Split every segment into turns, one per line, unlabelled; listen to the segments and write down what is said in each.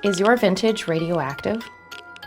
Is your vintage radioactive?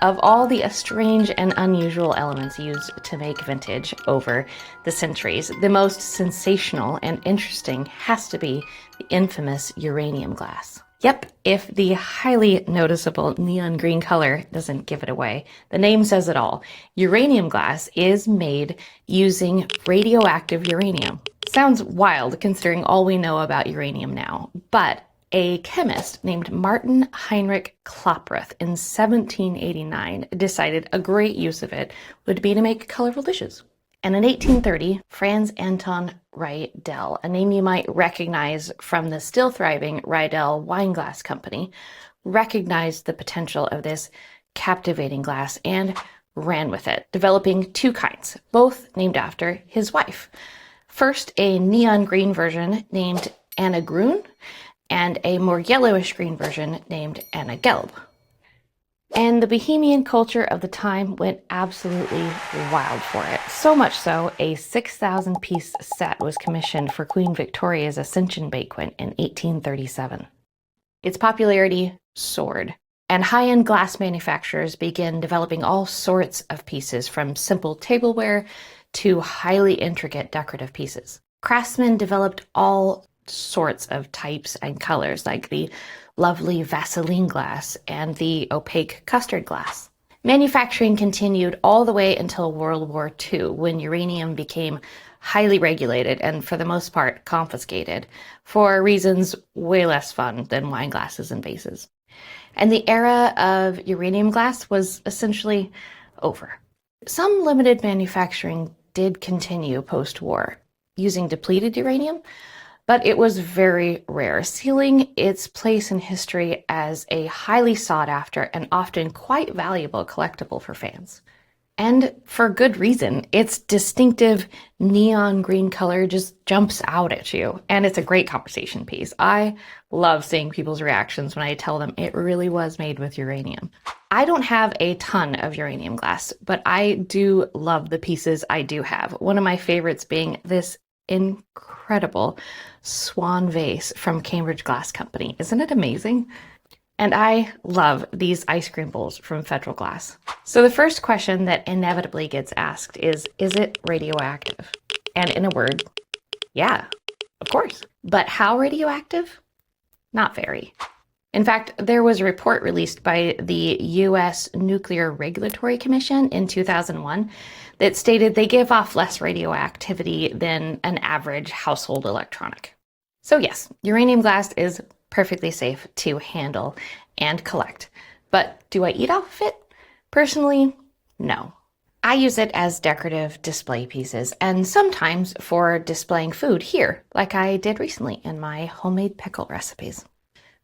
Of all the strange and unusual elements used to make vintage over the centuries, the most sensational and interesting has to be the infamous uranium glass. Yep, if the highly noticeable neon green color doesn't give it away, the name says it all. Uranium glass is made using radioactive uranium. Sounds wild considering all we know about uranium now, but a chemist named Martin Heinrich Klaproth in 1789 decided a great use of it would be to make colorful dishes. And in 1830, Franz Anton Riedel, a name you might recognize from the still thriving Riedel Wine Glass Company, recognized the potential of this captivating glass and ran with it, developing two kinds, both named after his wife. First, a neon green version named Anna Grün, and a more yellowish green version named Anna Gelb. And the bohemian culture of the time went absolutely wild for it. So much so, a 6,000 piece set was commissioned for Queen Victoria's Ascension Banquet in 1837. Its popularity soared, and high-end glass manufacturers began developing all sorts of pieces, from simple tableware to highly intricate decorative pieces. Craftsmen developed all sorts of types and colors, like the lovely Vaseline glass and the opaque custard glass. Manufacturing continued all the way until World War II, when uranium became highly regulated and, for the most part, confiscated for reasons way less fun than wine glasses and vases. And the era of uranium glass was essentially over. Some limited manufacturing did continue post-war, using depleted uranium, but it was very rare, sealing its place in history as a highly sought after and often quite valuable collectible for fans. And for good reason. Its distinctive neon green color just jumps out at you, and it's a great conversation piece. I love seeing people's reactions when I tell them it really was made with uranium. I don't have a ton of uranium glass, but I do love the pieces I do have. One of my favorites being this incredible Swan vase from Cambridge Glass Company. Isn't it amazing? And I love these ice cream bowls from Federal Glass. So the first question that inevitably gets asked is it radioactive? And in a word, yeah, of course. But how radioactive? Not very. In fact, there was a report released by the U.S. Nuclear Regulatory Commission in 2001 that stated they give off less radioactivity than an average household electronic. So yes, uranium glass is perfectly safe to handle and collect. But do I eat off of it? Personally, no. I use it as decorative display pieces and sometimes for displaying food here, like I did recently in my homemade pickle recipes.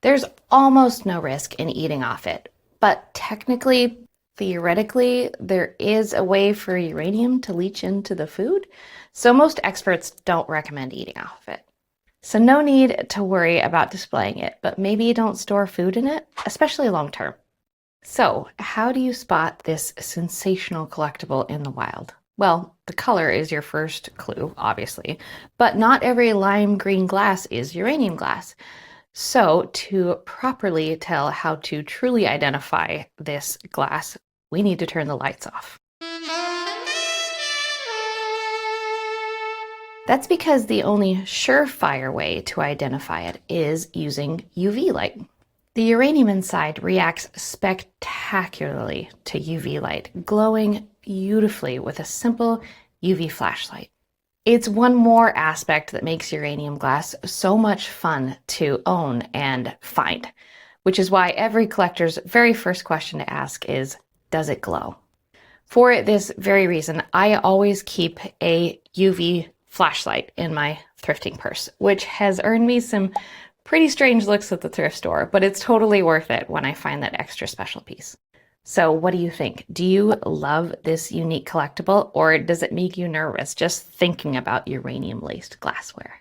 There's almost no risk in eating off it, but technically, theoretically, there is a way for uranium to leach into the food, so most experts don't recommend eating off of it. So no need to worry about displaying it, but maybe don't store food in it, especially long term. So how do you spot this sensational collectible in the wild? Well, the color is your first clue, obviously, but not every lime green glass is uranium glass. So to properly tell how to truly identify this glass, we need to turn the lights off. That's because the only surefire way to identify it is using UV light. The uranium inside reacts spectacularly to UV light, glowing beautifully with a simple UV flashlight. It's one more aspect that makes uranium glass so much fun to own and find, which is why every collector's very first question to ask is, does it glow? For this very reason, I always keep a UV flashlight in my thrifting purse, which has earned me some pretty strange looks at the thrift store, but it's totally worth it when I find that extra special piece. So what do you think? Do you love this unique collectible, or does it make you nervous just thinking about uranium-laced glassware?